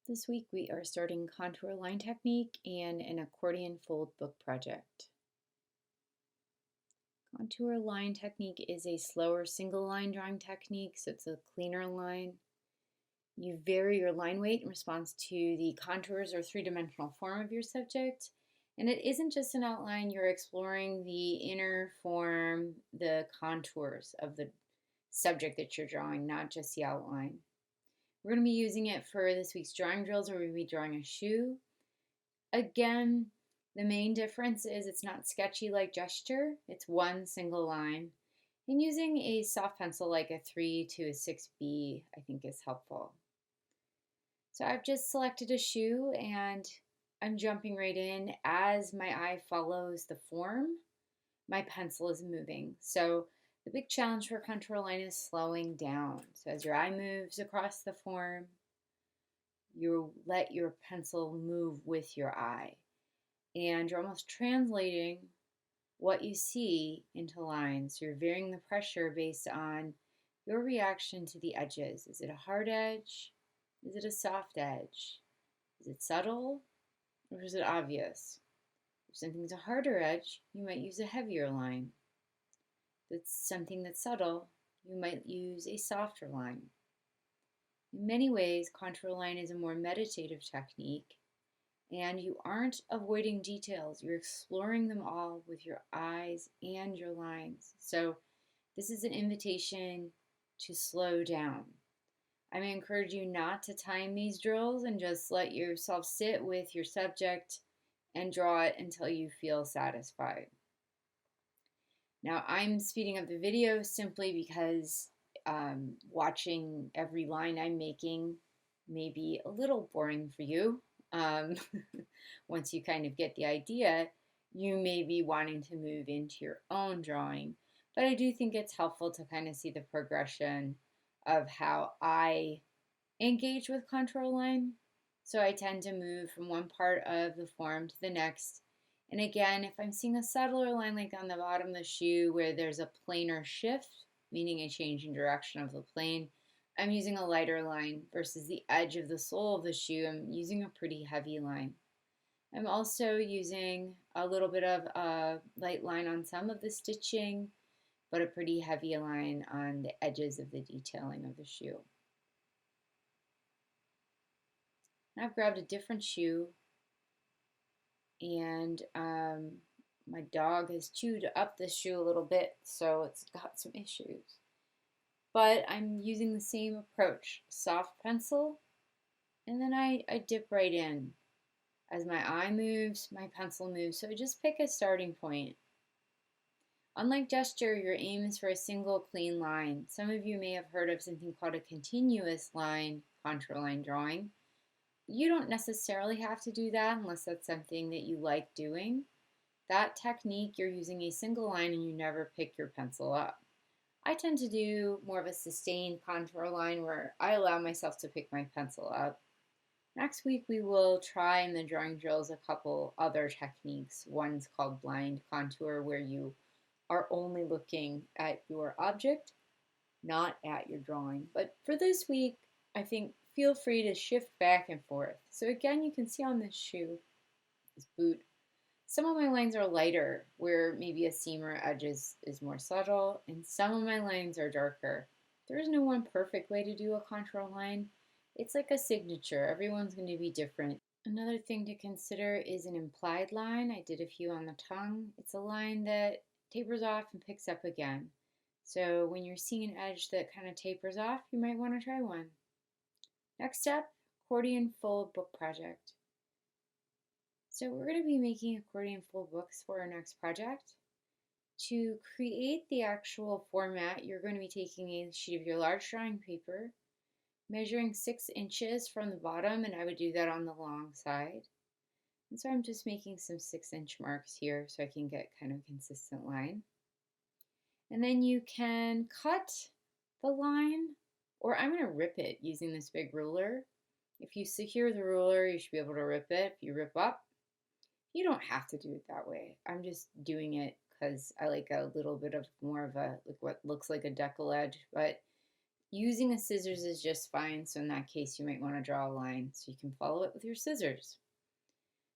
This week we are starting contour line technique and an accordion fold book project. Contour line technique is a slower single line drawing technique, so it's a cleaner line. You vary your line weight in response to the contours or three-dimensional form of your subject. And it isn't just an outline, you're exploring the inner form, the contours of the subject that you're drawing, not just the outline. We're going to be using it for this week's drawing drills where we'll be drawing a shoe. Again, the main difference is it's not sketchy like gesture, it's one single line. And using a soft pencil like a 3 to a 6B I think is helpful. So I've just selected a shoe and I'm jumping right in. As my eye follows the form, my pencil is moving. So the big challenge for contour line is slowing down. So as your eye moves across the form, you let your pencil move with your eye. And you're almost translating what you see into lines. So you're varying the pressure based on your reaction to the edges. Is it a hard edge? Is it a soft edge? Is it subtle or is it obvious? If something's a harder edge, you might use a heavier line. If it's something that's subtle, you might use a softer line. In many ways, contour line is a more meditative technique, and you aren't avoiding details. You're exploring them all with your eyes and your lines. So this is an invitation to slow down. I may encourage you not to time these drills and just let yourself sit with your subject and draw it until you feel satisfied. Now, I'm speeding up the video simply because watching every line I'm making may be a little boring for you. Once you kind of get the idea, you may be wanting to move into your own drawing. But I do think it's helpful to kind of see the progression of how I engage with contour line. So I tend to move from one part of the form to the next. And again, if I'm seeing a subtler line like on the bottom of the shoe where there's a planar shift, meaning a change in direction of the plane, I'm using a lighter line versus the edge of the sole of the shoe. I'm using a pretty heavy line. I'm also using a little bit of a light line on some of the stitching, but a pretty heavy line on the edges of the detailing of the shoe. Now I've grabbed a different shoe and my dog has chewed up the shoe a little bit, so it's got some issues. But I'm using the same approach, soft pencil, and then I dip right in. As my eye moves, my pencil moves, so I just pick a starting point. Unlike gesture, your aim is for a single clean line. Some of you may have heard of something called a continuous line contour line drawing. You don't necessarily have to do that unless that's something that you like doing. That technique, you're using a single line and you never pick your pencil up. I tend to do more of a sustained contour line where I allow myself to pick my pencil up. Next week we will try in the drawing drills a couple other techniques. One's called blind contour, where you are only looking at your object, not at your drawing. But for this week, I think feel free to shift back and forth. So again, you can see on this shoe, this boot, some of my lines are lighter, where maybe a seam or edge is more subtle, and some of my lines are darker. There is no one perfect way to do a contour line. It's like a signature. Everyone's going to be different. Another thing to consider is an implied line. I did a few on the tongue. It's a line that tapers off and picks up again. So when you're seeing an edge that kind of tapers off, you might want to try one. Next up, Accordion Fold Book project. So we're going to be making accordion fold books for our next project. To create the actual format, you're going to be taking a sheet of your large drawing paper, measuring 6 inches from the bottom, and I would do that on the long side. And so I'm just making some 6-inch marks here so I can get kind of a consistent line. And then you can cut the line, or I'm going to rip it using this big ruler. If you secure the ruler, you should be able to rip it. If you rip up, you don't have to do it that way. I'm just doing it because I like a little bit of more of a, like what looks like a decollage, but Using a scissors is just fine, so in that case you might want to draw a line so you can follow it with your scissors.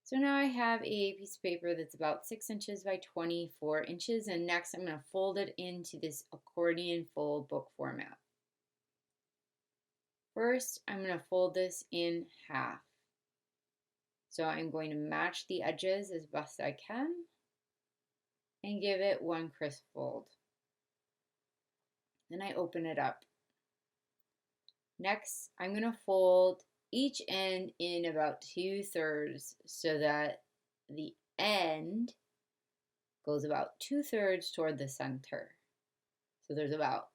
So now I have a piece of paper that's about 6 inches by 24 inches, and next I'm going to fold it into this accordion fold book format. First, I'm going to fold this in half. So I'm going to match the edges as best I can and give it one crisp fold. Then I open it up. Next, I'm going to fold each end in about 2/3 so that the end goes about 2/3 toward the center. So there's about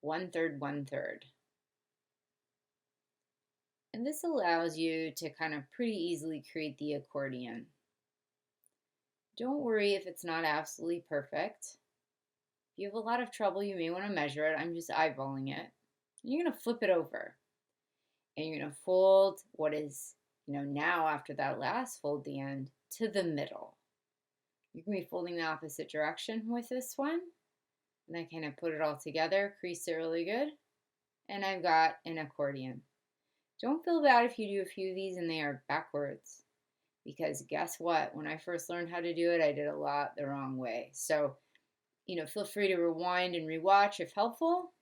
1/3, 1/3. And this allows you to kind of pretty easily create the accordion. Don't worry if it's not absolutely perfect. If you have a lot of trouble, you may want to measure it. I'm just eyeballing it. And you're going to flip it over. And you're going to fold what is, now after that last fold, the end, to the middle. You can be folding the opposite direction with this one. And I kind of put it all together, crease it really good. And I've got an accordion. Don't feel bad if you do a few of these and they are backwards. Because guess what? When I first learned how to do it, I did a lot the wrong way. So, feel free to rewind and rewatch if helpful.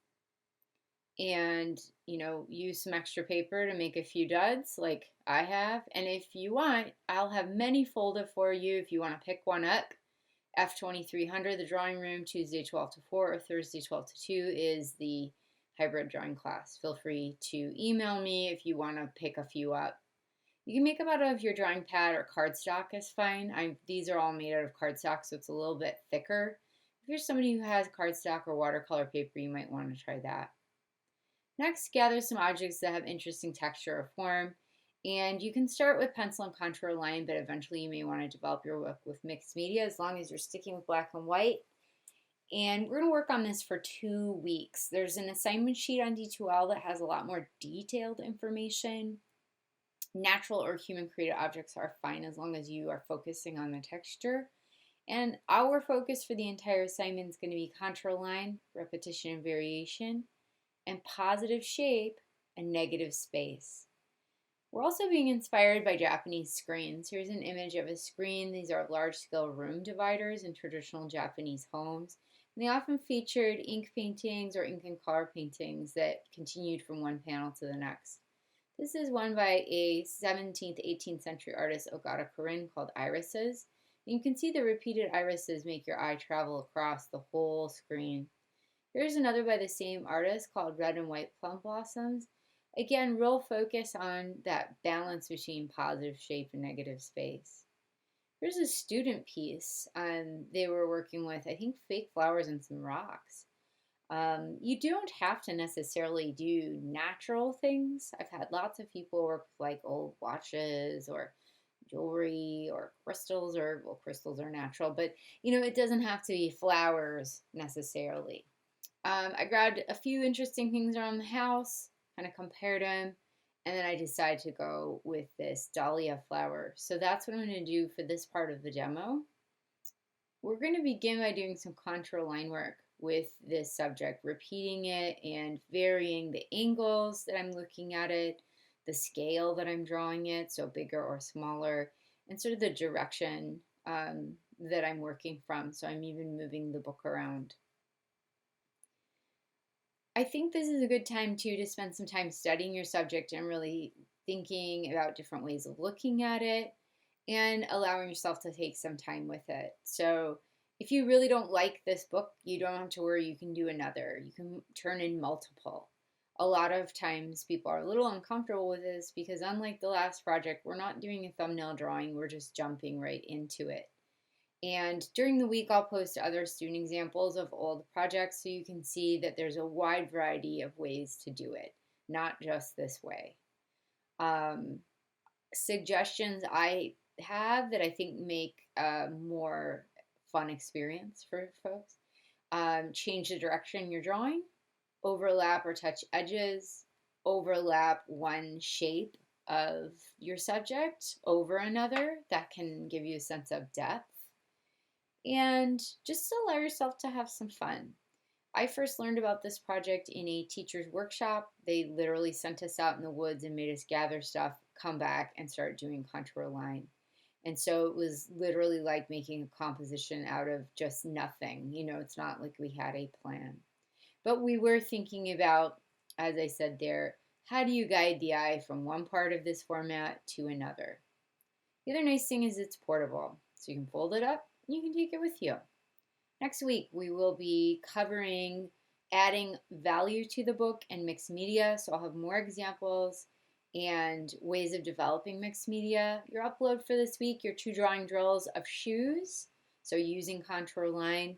And, use some extra paper to make a few duds like I have. And if you want, I'll have many folded for you if you want to pick one up. F2300, the drawing room, Tuesday 12 to 4 or Thursday 12 to 2 is the hybrid drawing class. Feel free to email me if you want to pick a few up. You can make them out of your drawing pad or cardstock is fine. These are all made out of cardstock, so it's a little bit thicker. If you're somebody who has cardstock or watercolor paper, you might want to try that. Next, gather some objects that have interesting texture or form. And you can start with pencil and contour line, but eventually you may want to develop your work with mixed media as long as you're sticking with black and white. And we're going to work on this for 2 weeks. There's an assignment sheet on D2L that has a lot more detailed information. Natural or human created objects are fine as long as you are focusing on the texture. And our focus for the entire assignment is going to be contour line, repetition and variation, and positive shape and negative space. We're also being inspired by Japanese screens. Here's an image of a screen. These are large-scale room dividers in traditional Japanese homes. And they often featured ink paintings or ink and color paintings that continued from one panel to the next. This is one by a 17th, 18th century artist, Ogata Karin, called Irises. And you can see the repeated irises make your eye travel across the whole screen. Here's another by the same artist called Red and White Plum Blossoms. Again, real focus on that balance between positive shape and negative space. Here's a student piece. They were working with, I think, fake flowers and some rocks. You don't have to necessarily do natural things. I've had lots of people work with like old watches or jewelry or crystals, well, crystals are natural, but it doesn't have to be flowers necessarily. I grabbed a few interesting things around the house, kind of compared them, and then I decided to go with this dahlia flower. So that's what I'm going to do for this part of the demo. We're going to begin by doing some contour line work with this subject, repeating it and varying the angles that I'm looking at it, the scale that I'm drawing it, so bigger or smaller, and sort of the direction that I'm working from. So I'm even moving the book around. I think this is a good time too to spend some time studying your subject and really thinking about different ways of looking at it and allowing yourself to take some time with it. So if you really don't like this book, you don't have to worry, you can do another. You can turn in multiple. A lot of times people are a little uncomfortable with this because unlike the last project, we're not doing a thumbnail drawing, we're just jumping right into it. And during the week, I'll post other student examples of old projects so you can see that there's a wide variety of ways to do it, not just this way. Suggestions I have that I think make a more fun experience for folks. Change the direction you're drawing, overlap or touch edges, overlap one shape of your subject over another. That can give you a sense of depth. And just allow yourself to have some fun. I first learned about this project in a teacher's workshop. They literally sent us out in the woods and made us gather stuff, come back, and start doing contour line. And so it was literally like making a composition out of just nothing. It's not like we had a plan. But we were thinking about, as I said there, how do you guide the eye from one part of this format to another? The other nice thing is it's portable, so you can fold it up and you can take it with you. Next week, we will be covering adding value to the book and mixed media. So I'll have more examples and ways of developing mixed media. Your upload for this week, your 2 drawing drills of shoes, so using contour line.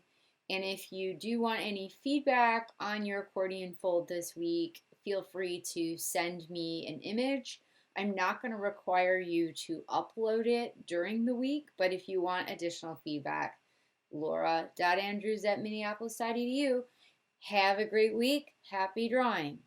And if you do want any feedback on your accordion fold this week, feel free to send me an image. I'm not going to require you to upload it during the week, but if you want additional feedback, laura.andrews@minneapolis.edu. Have a great week. Happy drawing.